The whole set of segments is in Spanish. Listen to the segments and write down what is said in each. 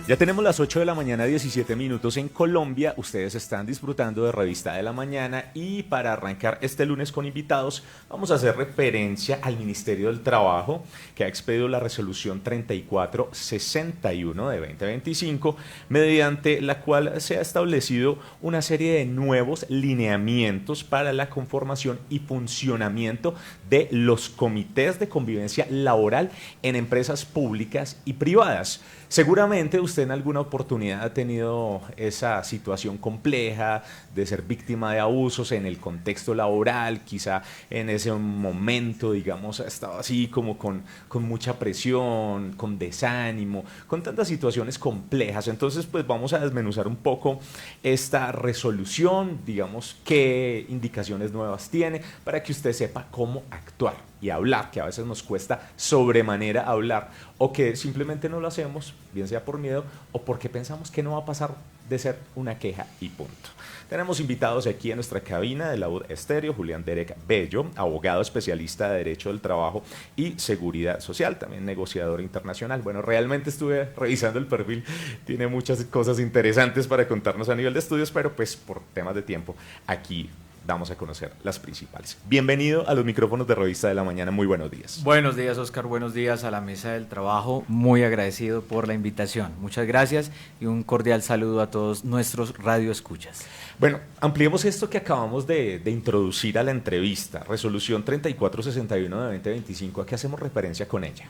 Ya tenemos las 8 de la mañana, 17 minutos en Colombia. Ustedes están disfrutando de Revista de la Mañana y para arrancar este lunes con invitados vamos a hacer referencia al Ministerio del Trabajo, que ha expedido la resolución 3461 de 2025, mediante la cual se ha establecido una serie de nuevos lineamientos para la conformación y funcionamiento de los comités de convivencia laboral en empresas públicas y privadas. Seguramente usted en alguna oportunidad ha tenido esa situación compleja de ser víctima de abusos en el contexto laboral, quizá en ese momento, digamos, ha estado así como con mucha presión, con desánimo, con tantas situaciones complejas. Entonces, pues vamos a desmenuzar un poco esta resolución, digamos, qué indicaciones nuevas tiene, para que usted sepa cómo actuar y hablar, que a veces nos cuesta sobremanera hablar, o que simplemente no lo hacemos, bien sea por miedo o porque pensamos que no va a pasar de ser una queja y punto. Tenemos invitados aquí en nuestra cabina de la UD Estéreo, Julián Derek Bello, abogado especialista de Derecho del Trabajo y Seguridad Social, también negociador internacional. Bueno, realmente estuve revisando el perfil, tiene muchas cosas interesantes para contarnos a nivel de estudios, pero pues por temas de tiempo aquí damos a conocer las principales. Bienvenido a los micrófonos de Revista de la Mañana, muy buenos días. Buenos días, Oscar, buenos días a la mesa del trabajo, muy agradecido por la invitación, muchas gracias y un cordial saludo a todos nuestros radioescuchas. Bueno, ampliemos esto que acabamos de introducir a la entrevista, resolución 3461 de 2025, ¿a qué hacemos referencia con ella?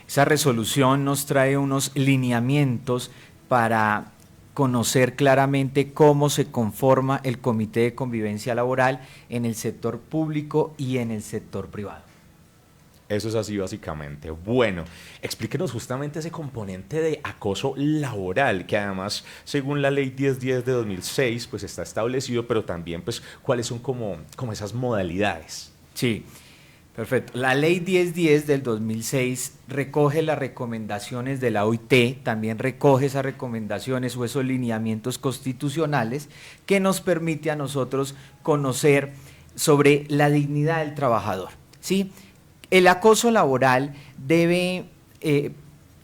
Esa resolución nos trae unos lineamientos para conocer claramente cómo se conforma el Comité de Convivencia Laboral en el sector público y en el sector privado. Eso es así básicamente. Bueno, explíquenos justamente ese componente de acoso laboral, que además, según la ley 1010 de 2006, pues está establecido, pero también pues cuáles son como esas modalidades. Sí. Perfecto. La ley 1010 del 2006 recoge las recomendaciones de la OIT, también recoge esas recomendaciones o esos lineamientos constitucionales que nos permite a nosotros conocer sobre la dignidad del trabajador, ¿sí? El acoso laboral debe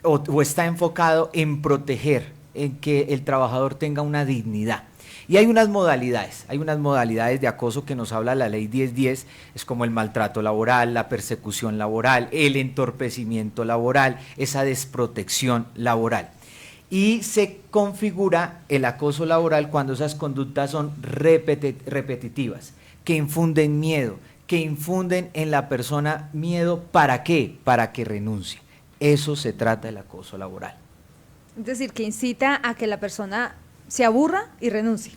o está enfocado en proteger, en que el trabajador tenga una dignidad. Y hay unas modalidades de acoso que nos habla la ley 1010, es como el maltrato laboral, la persecución laboral, el entorpecimiento laboral, esa desprotección laboral. Y se configura el acoso laboral cuando esas conductas son repetitivas, que infunden miedo, que infunden en la persona miedo, ¿para qué? Para que renuncie. Eso se trata del acoso laboral. Es decir, que incita a que la persona se aburra y renuncie.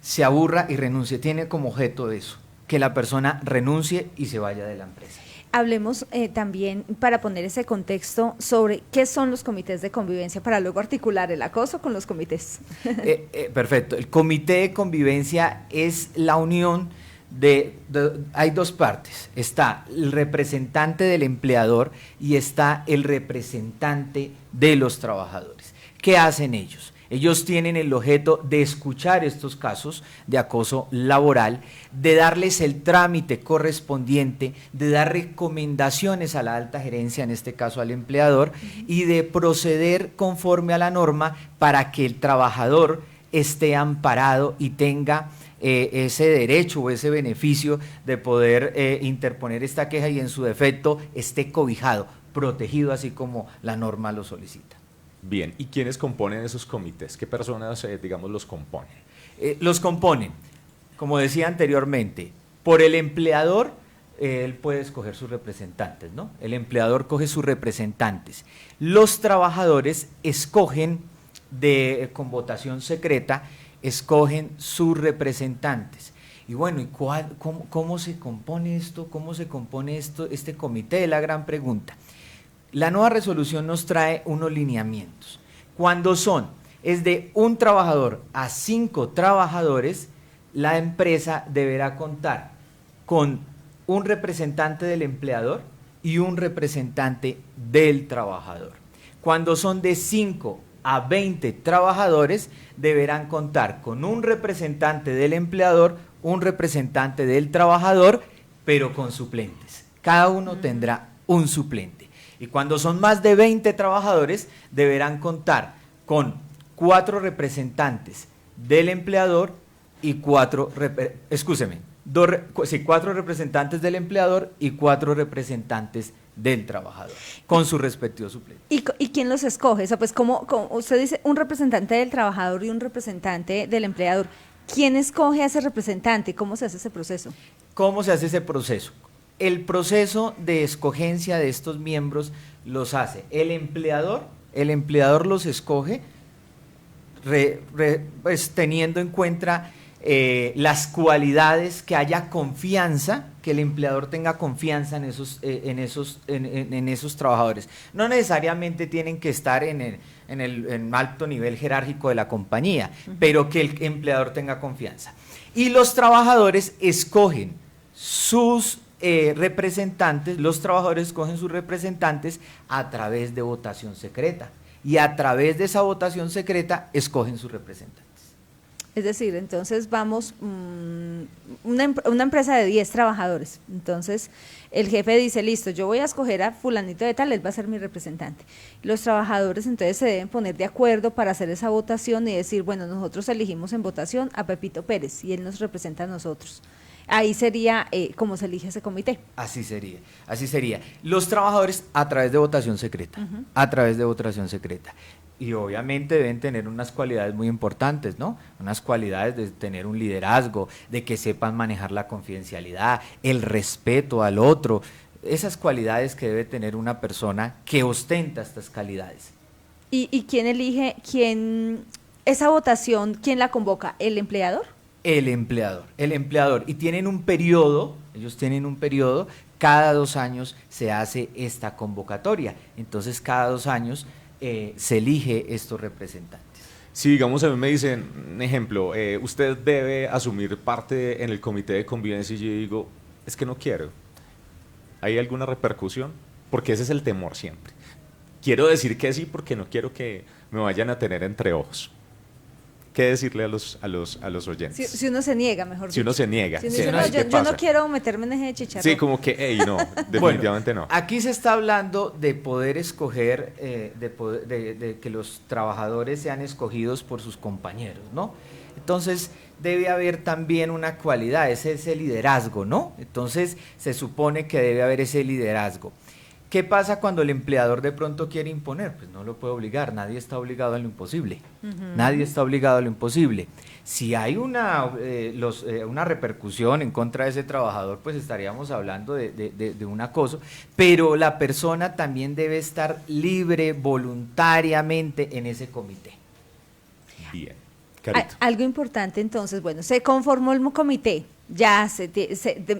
Se aburra y renuncie, tiene como objeto eso, que la persona renuncie y se vaya de la empresa. Hablemos también, para poner ese contexto, sobre qué son los comités de convivencia, para luego articular el acoso con los comités. Perfecto, el comité de convivencia es la unión hay dos partes, está el representante del empleador y está el representante de los trabajadores. ¿Qué hacen ellos? Ellos tienen el objeto de escuchar estos casos de acoso laboral, de darles el trámite correspondiente, de dar recomendaciones a la alta gerencia, en este caso al empleador, y de proceder conforme a la norma para que el trabajador esté amparado y tenga ese derecho o ese beneficio de poder interponer esta queja y en su defecto esté cobijado, protegido así como la norma lo solicita. Bien, ¿y quiénes componen esos comités? ¿Qué personas, digamos, los componen? Los componen, como decía anteriormente, por el empleador, él puede escoger sus representantes, ¿no? El empleador coge sus representantes. Los trabajadores escogen, con votación secreta, escogen sus representantes. Y bueno, ¿cómo se compone esto? ¿Cómo se compone este comité? Es la gran pregunta. La nueva resolución nos trae unos lineamientos. Cuando es de un trabajador a 5 trabajadores, la empresa deberá contar con un representante del empleador y un representante del trabajador. Cuando son de 5 a 20 trabajadores, deberán contar con un representante del empleador, un representante del trabajador, pero con suplentes. Cada uno tendrá un suplente. Y cuando son más de 20 trabajadores, deberán contar con 4 representantes del empleador y 4 representantes del empleador y 4 representantes del trabajador, con su respectivo suplente. ¿Y quién los escoge? O sea, pues como usted dice, un representante del trabajador y un representante del empleador. ¿Quién escoge a ese representante? ¿Cómo se hace ese proceso? ¿Cómo se hace ese proceso? El proceso de escogencia de estos miembros los hace el empleador los escoge pues, teniendo en cuenta las cualidades, que haya confianza, que el empleador tenga confianza en esos trabajadores. No necesariamente tienen que estar en alto nivel jerárquico de la compañía, pero que el empleador tenga confianza. Y los trabajadores escogen sus representantes, los trabajadores escogen sus representantes a través de votación secreta. Y a través de esa votación secreta escogen sus representantes. Es decir, entonces vamos, una empresa de 10 trabajadores, entonces el jefe dice, listo, yo voy a escoger a fulanito de tal, él va a ser mi representante. Los trabajadores entonces se deben poner de acuerdo para hacer esa votación y decir, bueno, nosotros elegimos en votación a Pepito Pérez y él nos representa a nosotros. Ahí sería como se elige ese comité. Así sería. Los trabajadores a través de votación secreta, Y obviamente deben tener unas cualidades muy importantes, ¿no? Unas cualidades de tener un liderazgo, de que sepan manejar la confidencialidad, el respeto al otro, esas cualidades que debe tener una persona que ostenta estas calidades. ¿Y quién elige, esa votación, quién la convoca? ¿El empleador? El empleador. Y tienen un periodo, cada 2 años se hace esta convocatoria. Entonces cada 2 años se elige estos representantes. Si digamos a mí me dicen, un ejemplo, usted debe asumir parte en el comité de convivencia y yo digo, es que no quiero. ¿Hay alguna repercusión? Porque ese es el temor siempre. Quiero decir que sí porque no quiero que me vayan a tener entre ojos. ¿Qué decirle a los oyentes? Si uno se niega, mejor dicho. Si uno se niega. Si uno dice, no, yo no quiero meterme en ese chicharrón. Sí, como que, hey, no, definitivamente bueno, no. Aquí se está hablando de poder escoger, de que los trabajadores sean escogidos por sus compañeros, ¿no? Entonces, debe haber también una cualidad, ese es el liderazgo, ¿no? Entonces, se supone que debe haber ese liderazgo. ¿Qué pasa cuando el empleador de pronto quiere imponer? Pues no lo puede obligar, nadie está obligado a lo imposible. Nadie está obligado a lo imposible. Si hay una repercusión en contra de ese trabajador, pues estaríamos hablando de un acoso, pero la persona también debe estar libre voluntariamente en ese comité. Bien. Algo importante entonces, bueno, se conformó el comité, ya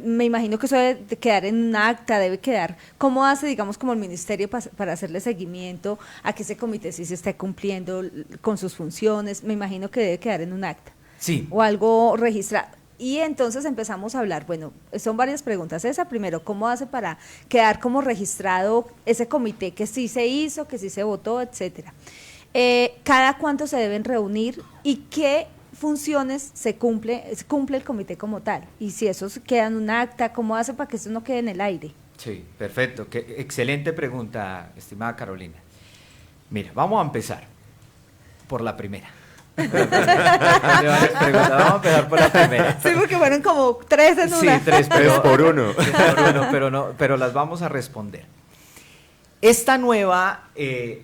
me imagino que eso debe quedar en un acta, debe quedar, ¿cómo hace, digamos, como el ministerio para hacerle seguimiento a que ese comité sí se esté cumpliendo con sus funciones? Me imagino que debe quedar en un acta. Sí. O algo registrado. Y entonces empezamos a hablar, bueno, son varias preguntas. Esa primero, ¿cómo hace para quedar como registrado ese comité que sí se hizo, que sí se votó, etcétera? ¿Cada cuánto se deben reunir y qué funciones cumple el comité como tal? Y si eso queda en un acta, ¿cómo hace para que eso no quede en el aire? Sí, perfecto. Excelente pregunta, estimada Carolina. Mira, vamos a empezar por la primera. Vamos a empezar por la primera. Sí, porque fueron como 3 en una. Sí, 3 por uno. Pero las vamos a responder. Esta nueva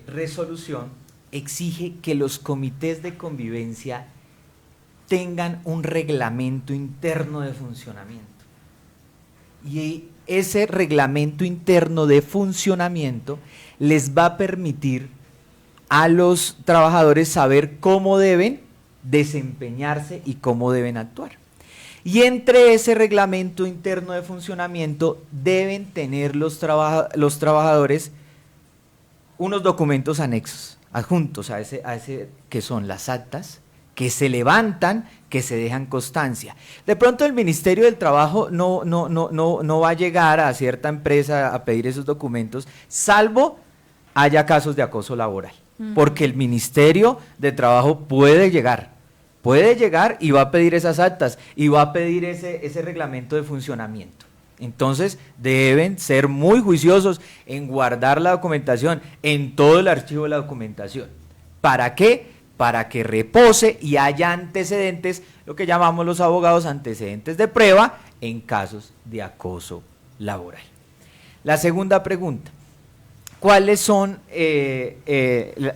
resolución exige que los comités de convivencia tengan un reglamento interno de funcionamiento. Y ese reglamento interno de funcionamiento les va a permitir a los trabajadores saber cómo deben desempeñarse y cómo deben actuar. Y entre ese reglamento interno de funcionamiento deben tener los trabajadores unos documentos anexos, adjuntos a ese que son las actas, que se levantan, que se dejan constancia. De pronto el Ministerio del Trabajo no va a llegar a cierta empresa a pedir esos documentos, salvo haya casos de acoso laboral, porque el Ministerio de Trabajo puede llegar y va a pedir esas actas y va a pedir ese reglamento de funcionamiento. Entonces deben ser muy juiciosos en guardar la documentación, en todo el archivo de la documentación. ¿Para qué? para que repose y haya antecedentes, lo que llamamos los abogados antecedentes de prueba en casos de acoso laboral. La segunda pregunta: ¿cuáles son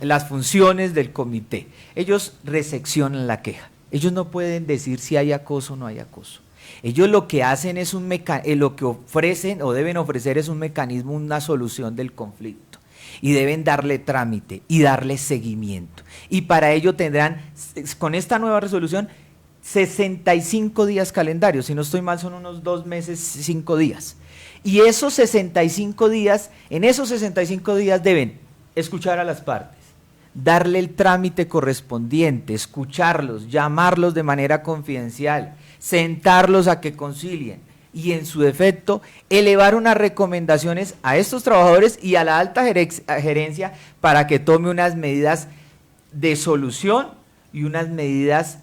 las funciones del comité? Ellos recepcionan la queja. Ellos no pueden decir si hay acoso o no hay acoso. Ellos lo que hacen es lo que ofrecen o deben ofrecer es un mecanismo, una solución del conflicto. Y deben darle trámite y darle seguimiento. Y para ello tendrán, con esta nueva resolución, 65 días calendarios. Si no estoy mal, son unos 2 meses, 5 días. Y esos 65 días, en esos 65 días deben escuchar a las partes, darle el trámite correspondiente, escucharlos, llamarlos de manera confidencial, sentarlos a que concilien y, en su defecto, elevar unas recomendaciones a estos trabajadores y a la alta gerencia para que tome unas medidas de solución y unas medidas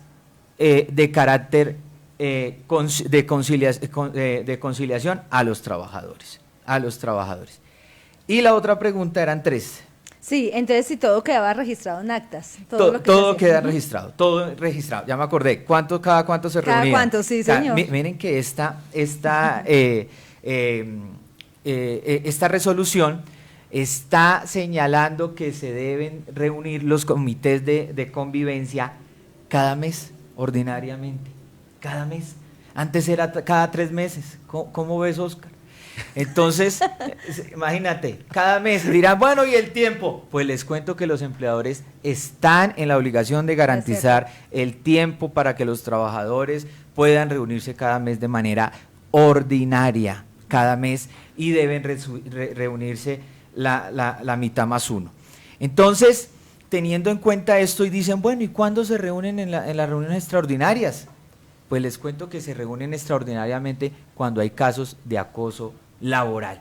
de carácter de conciliación a los trabajadores. Y la otra pregunta eran 3. Sí, entonces si todo quedaba registrado en actas. Todo queda registrado, todo registrado. Ya me acordé, cada cuánto se reunían. Cada cuánto, sí, señor. Miren que esta resolución está señalando que se deben reunir los comités de convivencia cada mes, ordinariamente, cada mes. Antes era cada 3 meses. ¿Cómo ves, Oscar? Entonces, imagínate, cada mes dirán, bueno, ¿y el tiempo? Pues les cuento que los empleadores están en la obligación de garantizar el tiempo para que los trabajadores puedan reunirse cada mes de manera ordinaria, cada mes, y deben reunirse la mitad más 1. Entonces, teniendo en cuenta esto, y dicen, bueno, ¿y cuándo se reúnen en las reuniones extraordinarias? Pues les cuento que se reúnen extraordinariamente cuando hay casos de acoso laboral,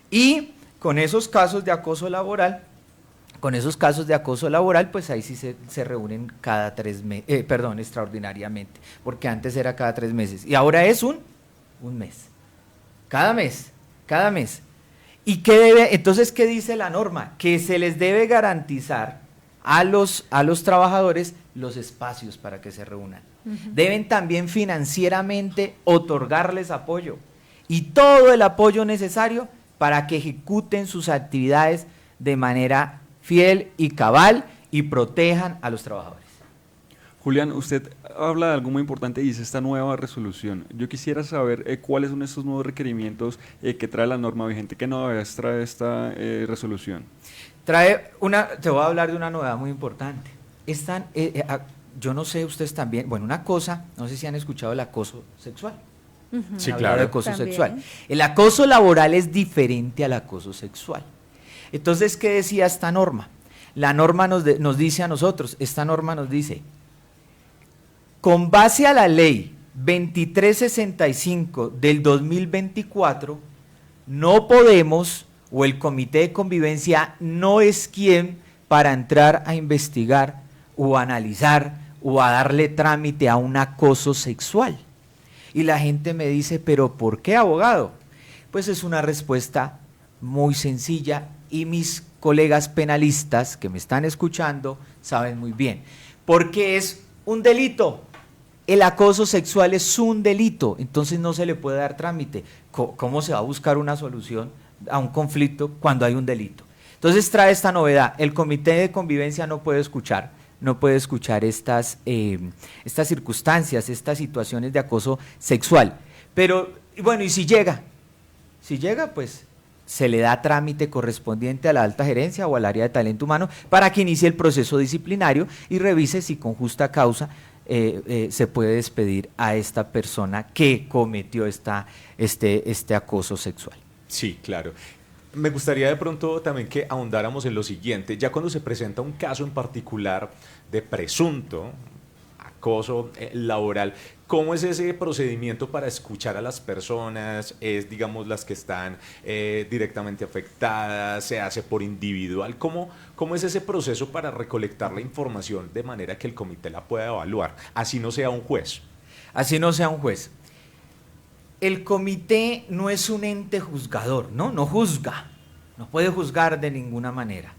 Y con esos casos de acoso laboral, pues ahí sí se reúnen cada 3 meses, extraordinariamente, porque antes era cada 3 meses, y ahora es un mes, cada mes. ¿Y entonces qué dice la norma? Que se les debe garantizar a los trabajadores los espacios para que se reúnan. Deben también financieramente otorgarles apoyo y todo el apoyo necesario para que ejecuten sus actividades de manera fiel y cabal y protejan a los trabajadores. Julián, usted habla de algo muy importante y es esta nueva resolución. Yo quisiera saber cuáles son estos nuevos requerimientos que trae la norma vigente. ¿Qué novedades trae esta resolución? Te voy a hablar de una novedad muy importante. Yo no sé, ustedes también, bueno, una cosa, no sé si han escuchado el acoso sexual. Sí, claro. El acoso sexual. El acoso laboral es diferente al acoso sexual. Entonces, ¿qué decía esta norma? La norma nos dice a nosotros, esta norma nos dice, con base a la ley 2365 del 2024, no podemos, o el comité de convivencia no es quien para entrar a investigar o a analizar o a darle trámite a un acoso sexual. Y la gente me dice, ¿pero por qué, abogado? Pues es una respuesta muy sencilla y mis colegas penalistas que me están escuchando saben muy bien. Porque es un delito. El acoso sexual es un delito, entonces no se le puede dar trámite. ¿Cómo se va a buscar una solución a un conflicto cuando hay un delito? Entonces trae esta novedad, el comité de convivencia no puede escuchar estas circunstancias, estas situaciones de acoso sexual. Pero, bueno, ¿y si llega? Si llega, pues se le da trámite correspondiente a la alta gerencia o al área de talento humano para que inicie el proceso disciplinario y revise si con justa causa se puede despedir a esta persona que cometió este acoso sexual. Sí, claro. Me gustaría de pronto también que ahondáramos en lo siguiente, ya cuando se presenta un caso en particular de presunto acoso laboral, ¿cómo es ese procedimiento para escuchar a las personas? ¿Es, digamos, las que están directamente afectadas? ¿Se hace por individual? ¿Cómo es ese proceso para recolectar la información de manera que el comité la pueda evaluar, así no sea un juez? Así no sea un juez. El comité no es un ente juzgador, no juzga, no puede juzgar de ninguna manera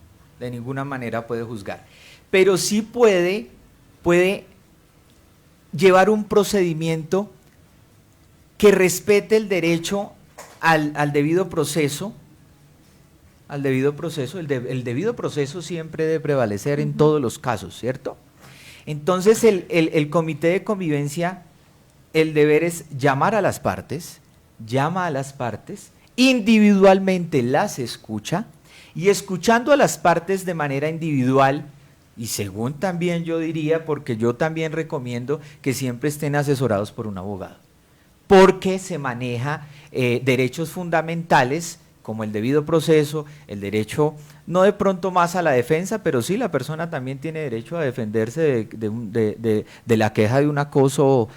puede juzgar. pero sí puede llevar un procedimiento que respete el derecho al debido proceso. El debido proceso siempre debe prevalecer en todos los casos, ¿cierto? Entonces el comité de convivencia, el deber es llamar a las partes, llama a las partes, individualmente las escucha, y escuchando a las partes de manera individual, y según también yo diría, porque yo también recomiendo que siempre estén asesorados por un abogado, porque se maneja derechos fundamentales como el debido proceso, el derecho no de pronto más a la defensa, pero sí la persona también tiene derecho a defenderse de la queja de un acoso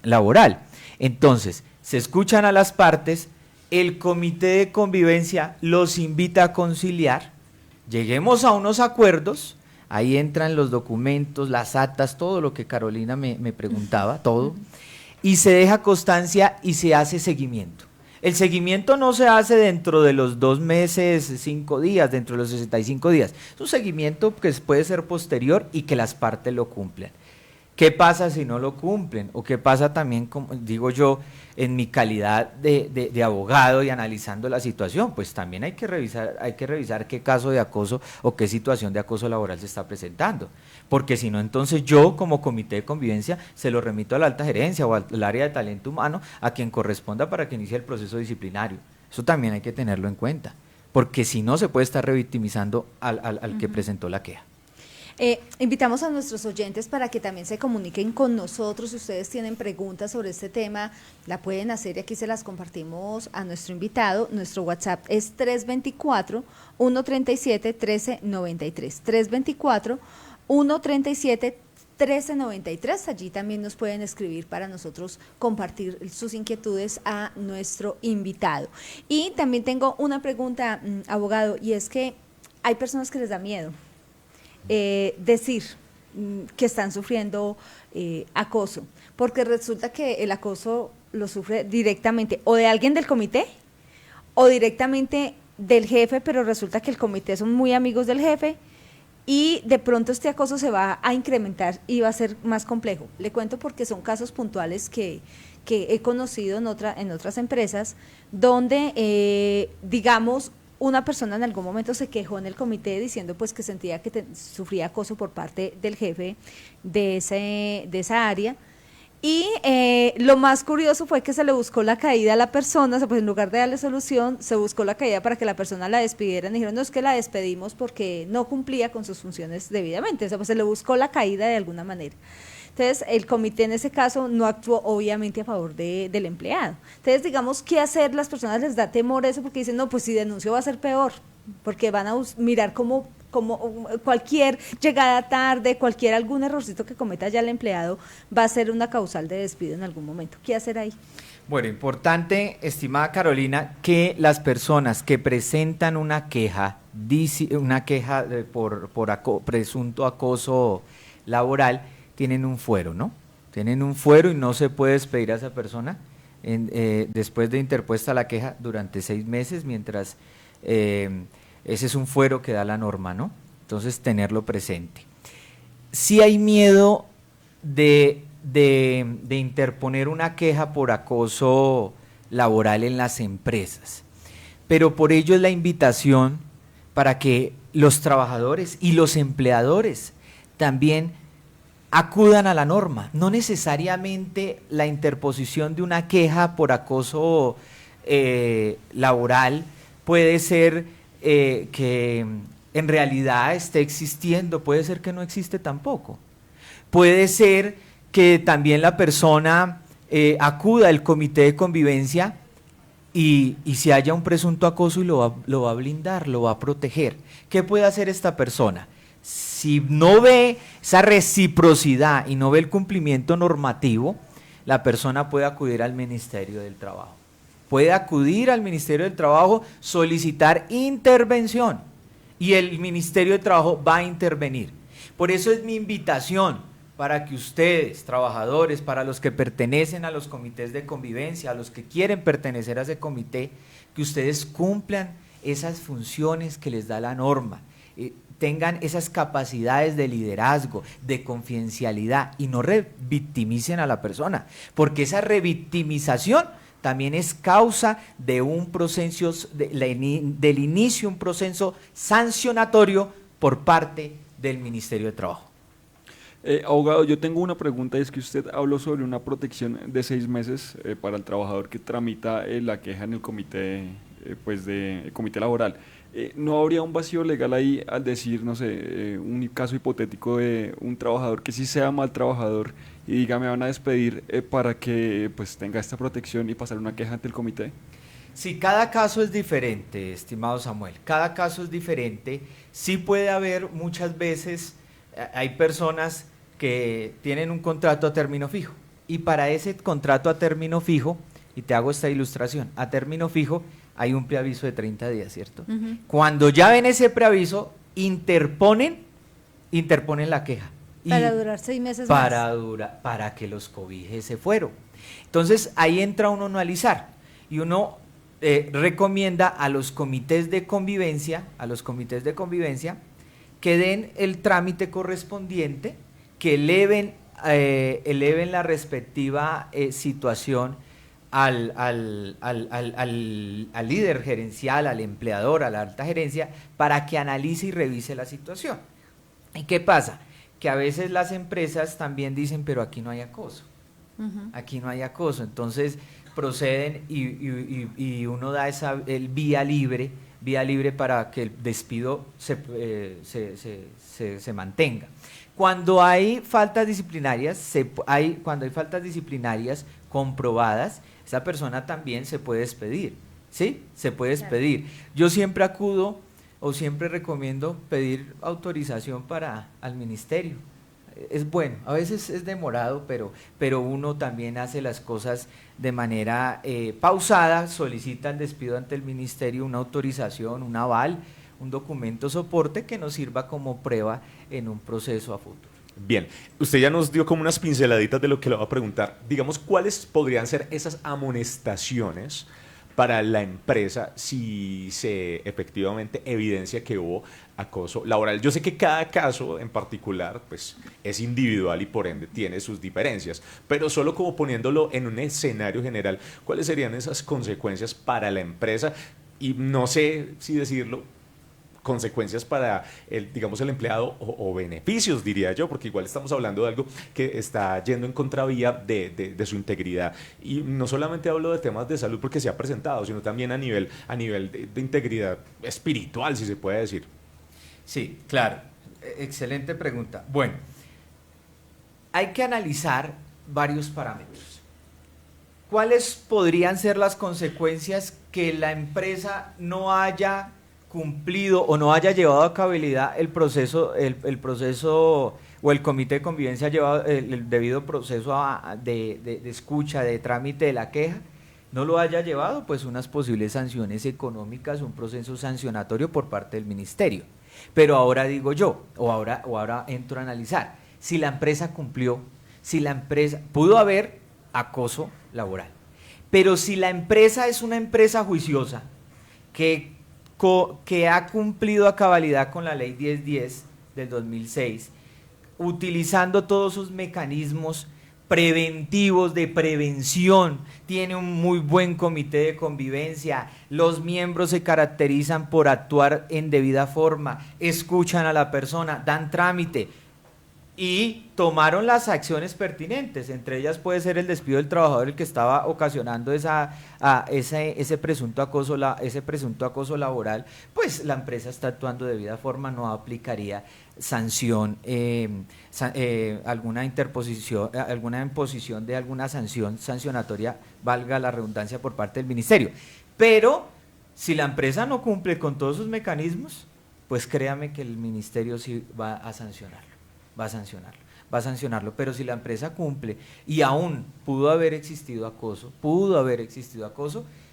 laboral. Entonces, se escuchan a las partes, el comité de convivencia los invita a conciliar, lleguemos a unos acuerdos, ahí entran los documentos, las actas, todo lo que Carolina me preguntaba, todo, y se deja constancia y se hace seguimiento. El seguimiento no se hace dentro de los 2 meses, 5 días, dentro de los 65 días. Es un seguimiento que puede ser posterior y que las partes lo cumplan. ¿Qué pasa si no lo cumplen? ¿O qué pasa también, como digo yo, en mi calidad de abogado y analizando la situación? Pues también hay que revisar qué caso de acoso o qué situación de acoso laboral se está presentando. Porque si no, entonces yo como comité de convivencia se lo remito a la alta gerencia o al área de talento humano, a quien corresponda para que inicie el proceso disciplinario. Eso también hay que tenerlo en cuenta, porque si no se puede estar revictimizando al que presentó la queja. Invitamos a nuestros oyentes para que también se comuniquen con nosotros. Si ustedes tienen preguntas sobre este tema, la pueden hacer y aquí se las compartimos a nuestro invitado. Nuestro WhatsApp es 324-137-1393. 324-137-1393. Allí también nos pueden escribir para nosotros compartir sus inquietudes a nuestro invitado. Y también tengo una pregunta, abogado, y es que hay personas que les da miedo decir que están sufriendo acoso, porque resulta que el acoso lo sufre directamente o de alguien del comité o directamente del jefe, pero resulta que el comité son muy amigos del jefe y de pronto este acoso se va a incrementar y va a ser más complejo. Le cuento porque son casos puntuales que he conocido en otras empresas donde, digamos, una persona en algún momento se quejó en el comité diciendo pues que sentía que sufría acoso por parte del jefe de esa área. Y lo más curioso fue que se le buscó la caída a la persona, o sea, pues en lugar de darle solución, se buscó la caída para que la persona la despidieran. Y dijeron, no, es que la despedimos porque no cumplía con sus funciones debidamente. O sea, pues se le buscó la caída de alguna manera. Entonces, el comité en ese caso no actuó obviamente a favor del empleado. Entonces, digamos, ¿qué hacer? Las personas les da temor eso porque dicen, no, pues si denuncio va a ser peor, porque van a mirar como cualquier llegada tarde, algún errorcito que cometa ya el empleado va a ser una causal de despido en algún momento. ¿Qué hacer ahí? Bueno, importante, estimada Carolina, que las personas que presentan una queja por presunto acoso laboral, tienen un fuero, ¿no? Tienen un fuero y no se puede despedir a esa persona después de interpuesta la queja durante 6 meses, mientras ese es un fuero que da la norma, ¿no? Entonces, tenerlo presente. Si hay miedo de interponer una queja por acoso laboral en las empresas, pero por ello es la invitación para que los trabajadores y los empleadores también acudan a la norma. No necesariamente la interposición de una queja por acoso laboral puede ser que en realidad esté existiendo, puede ser que no existe tampoco. Puede ser que también la persona acuda al comité de convivencia y si haya un presunto acoso y lo va a blindar, lo va a proteger. ¿Qué puede hacer esta persona? Si no ve esa reciprocidad y no ve el cumplimiento normativo, la persona puede acudir al Ministerio del Trabajo. Puede acudir al Ministerio del Trabajo, solicitar intervención y el Ministerio del Trabajo va a intervenir. Por eso es mi invitación para que ustedes, trabajadores, para los que pertenecen a los comités de convivencia, a los que quieren pertenecer a ese comité, que ustedes cumplan esas funciones que les da la norma. tengan esas capacidades de liderazgo, de confidencialidad y no revictimicen a la persona, porque esa revictimización también es causa de un proceso, del inicio de un proceso sancionatorio por parte del Ministerio de Trabajo. Abogado, yo tengo una pregunta, y es que usted habló sobre una protección de 6 meses para el trabajador que tramita la queja en el comité, el comité laboral. ¿No habría un vacío legal ahí al decir, no sé, un caso hipotético de un trabajador que sí sea mal trabajador y diga me van a despedir para que pues tenga esta protección y pasar una queja ante el comité? Sí, cada caso es diferente, estimado Samuel, cada caso es diferente. Sí puede haber muchas veces, hay personas que tienen un contrato a término fijo y para ese contrato a término fijo, y te hago esta ilustración, a término fijo hay un preaviso de 30 días, ¿cierto? Cuando ya ven ese preaviso, interponen la queja. Para durar 6 meses más. Para que los cobije ese fuero. Entonces ahí entra uno a analizar y uno recomienda a los comités de convivencia, que den el trámite correspondiente, que eleven la respectiva situación al líder gerencial, al empleador, a la alta gerencia, para que analice y revise la situación. ¿Y qué pasa? Que a veces las empresas también dicen, pero aquí no hay acoso, aquí no hay acoso, entonces proceden y uno da el vía libre para que el despido se mantenga. Cuando hay faltas disciplinarias, cuando hay faltas disciplinarias comprobadas, esa persona también se puede despedir, ¿sí? Se puede despedir. Yo siempre acudo o siempre recomiendo pedir autorización al ministerio. Es bueno, a veces es demorado, pero uno también hace las cosas de manera pausada, solicita el despido ante el ministerio, una autorización, un aval, un documento soporte que nos sirva como prueba en un proceso a futuro. Bien, usted ya nos dio como unas pinceladitas de lo que le va a preguntar. Digamos, ¿cuáles podrían ser esas amonestaciones para la empresa si se efectivamente evidencia que hubo acoso laboral? Yo sé que cada caso en particular pues, es individual y por ende tiene sus diferencias, pero solo como poniéndolo en un escenario general, ¿cuáles serían esas consecuencias para la empresa? Y no sé si decirlo, consecuencias para el empleado o beneficios, diría yo, porque igual estamos hablando de algo que está yendo en contravía de su integridad. Y no solamente hablo de temas de salud porque se ha presentado, sino también a nivel de integridad espiritual, si se puede decir. Sí, claro. Excelente pregunta. Bueno, hay que analizar varios parámetros. ¿Cuáles podrían ser las consecuencias que la empresa no haya cumplido o no haya llevado a cabalidad el proceso o el comité de convivencia ha llevado el debido proceso de escucha, de trámite de la queja, no lo haya llevado? Pues unas posibles sanciones económicas, un proceso sancionatorio por parte del ministerio. Pero ahora digo yo, o ahora entro a analizar, si la empresa cumplió, pudo haber acoso laboral, pero si la empresa es una empresa juiciosa que ha cumplido a cabalidad con la ley 1010 del 2006, utilizando todos sus mecanismos preventivos de prevención, tiene un muy buen comité de convivencia, los miembros se caracterizan por actuar en debida forma, escuchan a la persona, dan trámite y tomaron las acciones pertinentes, entre ellas puede ser el despido del trabajador el que estaba ocasionando ese presunto acoso laboral, pues la empresa está actuando de debida forma, no aplicaría sanción, alguna imposición de alguna sanción sancionatoria, valga la redundancia, por parte del ministerio. Pero si la empresa no cumple con todos sus mecanismos, pues créame que el ministerio sí va a sancionarlo. Va a sancionarlo, pero si la empresa cumple y aún pudo haber existido acoso,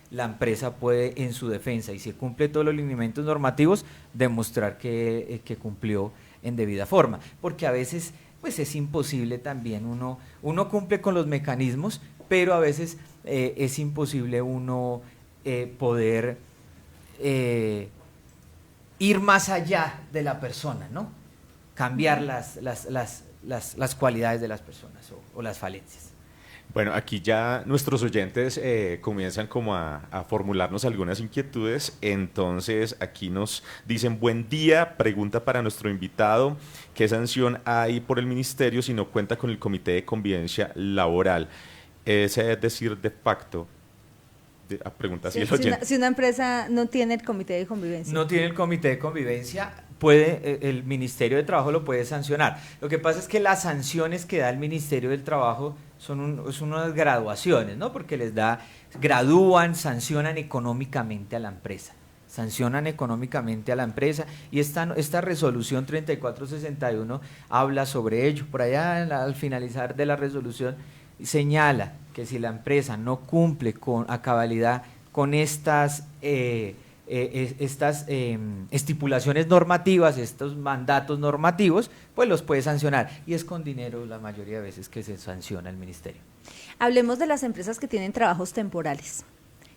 la empresa puede en su defensa y si cumple todos los lineamientos normativos demostrar que cumplió en debida forma, porque a veces pues es imposible también, uno cumple con los mecanismos, pero a veces es imposible uno poder ir más allá de la persona, ¿no? Cambiar las cualidades de las personas o las falencias. Bueno, aquí ya nuestros oyentes comienzan como a formularnos algunas inquietudes, entonces aquí nos dicen buen día, pregunta para nuestro invitado, ¿qué sanción hay por el ministerio si no cuenta con el comité de convivencia laboral? Es decir, de facto, pregunta así el oyente. Si una empresa no tiene el comité de convivencia. No tiene el comité de convivencia, el Ministerio de Trabajo lo puede sancionar. Lo que pasa es que las sanciones que da el Ministerio del Trabajo son unas graduaciones, ¿no? Porque gradúan, sancionan económicamente a la empresa. Y esta resolución 3461 habla sobre ello. Por allá al finalizar de la resolución señala que si la empresa no cumple a cabalidad con estas estipulaciones normativas, estos mandatos normativos, pues los puede sancionar. Y es con dinero la mayoría de veces que se sanciona el ministerio. Hablemos de las empresas que tienen trabajos temporales,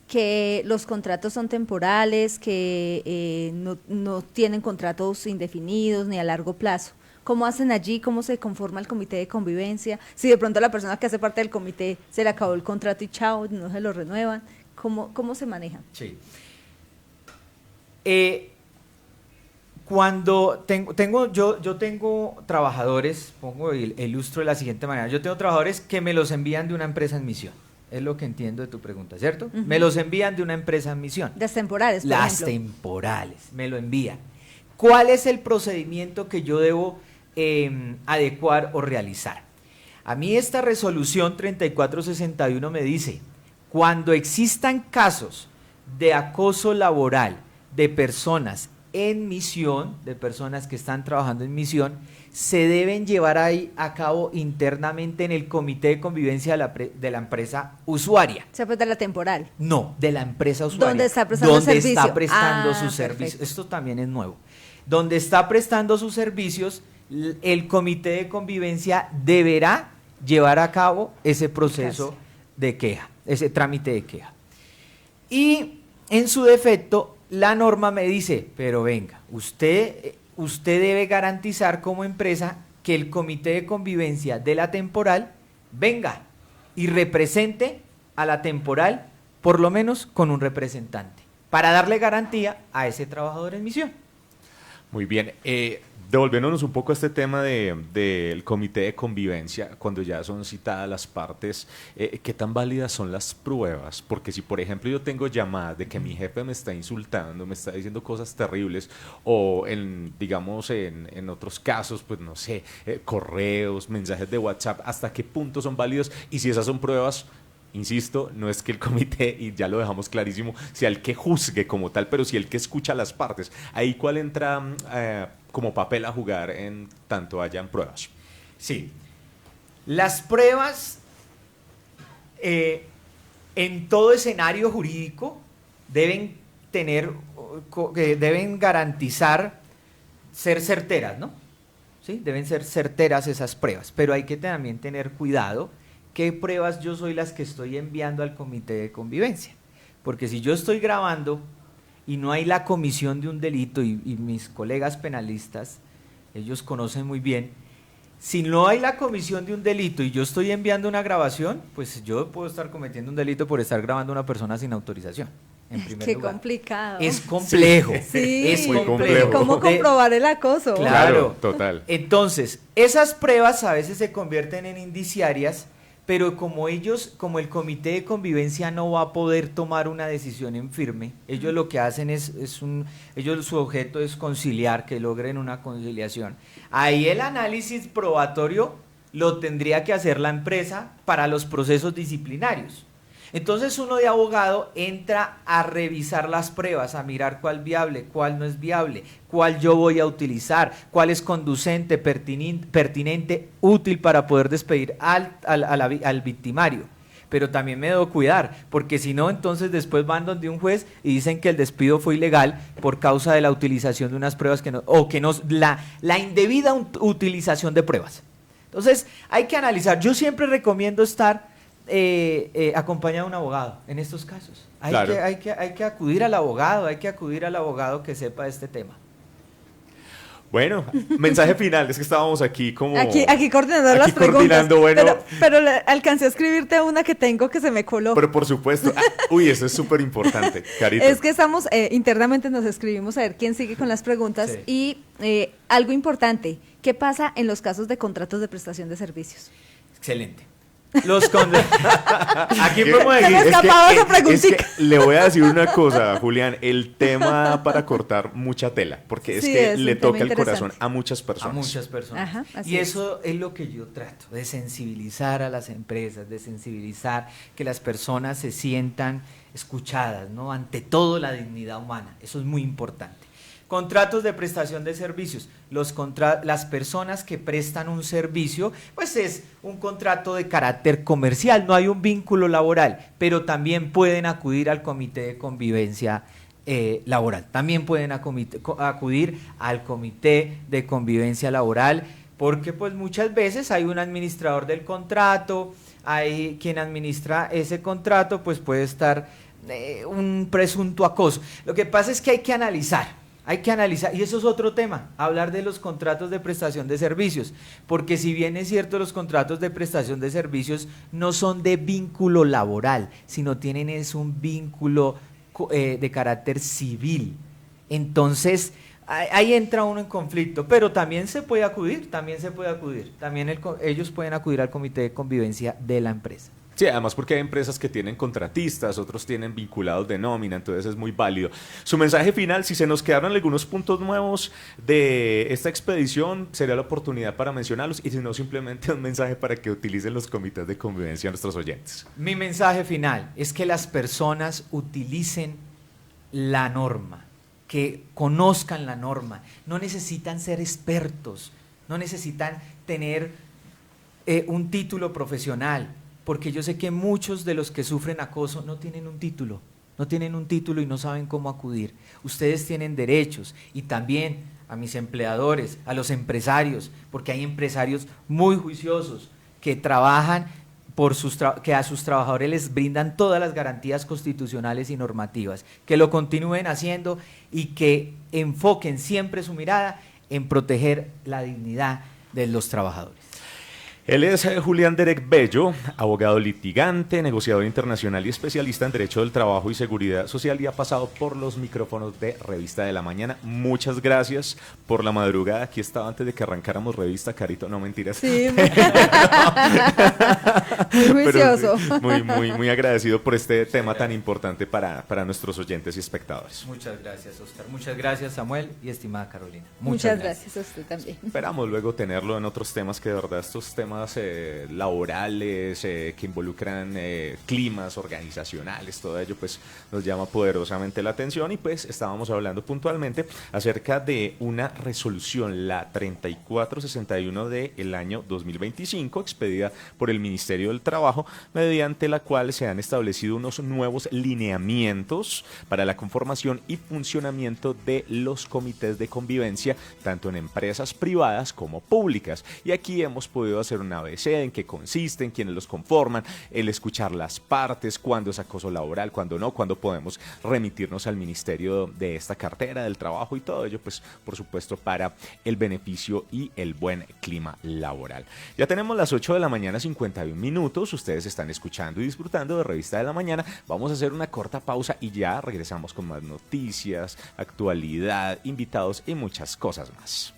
que los contratos son temporales, que no tienen contratos indefinidos ni a largo plazo. ¿Cómo hacen allí? ¿Cómo se conforma el comité de convivencia? Si de pronto la persona que hace parte del comité se le acabó el contrato y chao, no se lo renuevan, ¿cómo se manejan? Sí. Cuando yo tengo trabajadores, ilustro de la siguiente manera, yo tengo trabajadores que me los envían de una empresa en misión, es lo que entiendo de tu pregunta, ¿cierto? Me los envían de una empresa en misión. Las temporales, por ejemplo. Temporales, me lo envían. ¿Cuál es el procedimiento que yo debo adecuar o realizar? A mí esta resolución 3461 me dice, cuando existan casos de acoso laboral de personas en misión, de personas que están trabajando en misión, se deben llevar a cabo internamente en el comité de convivencia de la empresa usuaria. ¿Se puede dar la temporal? No, de la empresa usuaria. ¿Dónde está prestando el servicio? Está prestando sus perfecto. servicios. Esto también es nuevo. Donde está prestando sus servicios, el comité de convivencia deberá llevar a cabo ese proceso de queja, ese trámite de queja. Y en su defecto, la norma me dice, pero venga, usted debe garantizar como empresa que el comité de convivencia de la temporal venga y represente a la temporal, por lo menos con un representante, para darle garantía a ese trabajador en misión. Muy bien, devolviéndonos un poco a este tema del comité de convivencia, cuando ya son citadas las partes, ¿qué tan válidas son las pruebas? Porque si, por ejemplo, yo tengo llamadas de que mi jefe me está insultando, me está diciendo cosas terribles, o digamos en otros casos, pues no sé, correos, mensajes de WhatsApp, ¿hasta qué punto son válidos? Y si esas son pruebas, insisto, no es que el comité, y ya lo dejamos clarísimo, sea el que juzgue como tal, pero sí el que escucha las partes. Ahí, ¿cuál entra como papel a jugar en tanto hayan pruebas? Sí. Las pruebas en todo escenario jurídico deben garantizar ser certeras, ¿no? ¿Sí? Deben ser certeras esas pruebas, pero hay que también tener cuidado qué pruebas yo soy las que estoy enviando al comité de convivencia. Porque si yo estoy grabando y no hay la comisión de un delito, y mis colegas penalistas, ellos conocen muy bien, si no hay la comisión de un delito y yo estoy enviando una grabación, pues yo puedo estar cometiendo un delito por estar grabando a una persona sin autorización. En primer Qué lugar. complicado. Es complejo. Sí, es muy complejo. ¿Cómo comprobar el acoso? Claro, total. Entonces, esas pruebas a veces se convierten en indiciarias, pero como el comité de convivencia no va a poder tomar una decisión en firme, ellos lo que hacen su objeto es conciliar, que logren una conciliación. Ahí el análisis probatorio lo tendría que hacer la empresa para los procesos disciplinarios. Entonces uno de abogado entra a revisar las pruebas, a mirar cuál es viable, cuál no es viable, cuál yo voy a utilizar, cuál es conducente, pertinente, útil para poder despedir al victimario. Pero también me debo cuidar, porque si no, entonces después van donde un juez y dicen que el despido fue ilegal por causa de la utilización de unas pruebas la indebida utilización de pruebas. Entonces hay que analizar. Yo siempre recomiendo estar acompañado de un abogado en estos casos. Hay que acudir al abogado, que sepa de este tema. Bueno, mensaje final, es que estábamos aquí como... Aquí coordinando las coordinando, preguntas. bueno. Pero alcancé a escribirte una que tengo que se me coló. Pero por supuesto, uy, eso es súper importante, Carito. Es que estamos, internamente nos escribimos a ver quién sigue con las preguntas. Sí. Y algo importante, ¿qué pasa en los casos de contratos de prestación de servicios? Excelente. Aquí podemos Se me decir, escapaba esa es preguntica. que le voy a decir una cosa, Julián, el tema para cortar mucha tela, porque es Sí, que es un le tema toca el corazón interesante. a muchas a personas. muchas personas. Ajá, así y es. eso es lo que yo trato, de sensibilizar a las empresas, de sensibilizar que las personas se sientan escuchadas, ¿no? Ante todo la dignidad humana, eso es muy importante. Contratos de prestación de servicios. Las personas que prestan un servicio, pues es un contrato de carácter comercial, no hay un vínculo laboral, pero también pueden acudir al comité de convivencia laboral. También pueden acudir al comité de convivencia laboral, porque pues muchas veces hay un administrador del contrato, hay quien administra ese contrato, pues puede estar un presunto acoso. Lo que pasa es que hay que analizar, y eso es otro tema, hablar de los contratos de prestación de servicios, porque si bien es cierto los contratos de prestación de servicios no son de vínculo laboral, sino tienen un vínculo de carácter civil, entonces ahí entra uno en conflicto, pero también se puede acudir, ellos pueden acudir al comité de convivencia de la empresa. Sí, además porque hay empresas que tienen contratistas, otros tienen vinculados de nómina, entonces es muy válido. Su mensaje final, si se nos quedaron algunos puntos nuevos de esta expedición, sería la oportunidad para mencionarlos, y si no, simplemente un mensaje para que utilicen los comités de convivencia a nuestros oyentes. Mi mensaje final es que las personas utilicen la norma, que conozcan la norma, no necesitan ser expertos, no necesitan tener un título profesional, porque yo sé que muchos de los que sufren acoso no tienen un título y no saben cómo acudir. Ustedes tienen derechos, y también a mis empleadores, a los empresarios, porque hay empresarios muy juiciosos que trabajan que a sus trabajadores les brindan todas las garantías constitucionales y normativas, que lo continúen haciendo y que enfoquen siempre su mirada en proteger la dignidad de los trabajadores. Él es Julián Derek Bello, abogado litigante, negociador internacional y especialista en Derecho del Trabajo y Seguridad Social, y ha pasado por los micrófonos de Revista de la Mañana. Muchas gracias por la madrugada. Aquí estaba antes de que arrancáramos Revista, Carito, no mentiras. Sí. Muy juicioso. Sí, muy agradecido por este tema tan importante para nuestros oyentes y espectadores. Muchas gracias, Oscar. Muchas gracias, Samuel y estimada Carolina. Muchas gracias a usted también. Esperamos luego tenerlo en otros temas, que de verdad estos temas laborales que involucran climas organizacionales, todo ello pues nos llama poderosamente la atención. Y pues estábamos hablando puntualmente acerca de una resolución, la 3461 del año 2025, expedida por el Ministerio del Trabajo, mediante la cual se han establecido unos nuevos lineamientos para la conformación y funcionamiento de los comités de convivencia, tanto en empresas privadas como públicas. Y aquí hemos podido hacer un ABC en qué consisten, quiénes los conforman, el escuchar las partes, cuándo es acoso laboral, cuándo no, cuándo podemos remitirnos al ministerio de esta cartera del trabajo, y todo ello pues por supuesto para el beneficio y el buen clima laboral. Ya tenemos las 8 de la mañana 51 minutos, ustedes están escuchando y disfrutando de Revista de la Mañana. Vamos a hacer una corta pausa y ya regresamos con más noticias, actualidad, invitados y muchas cosas más.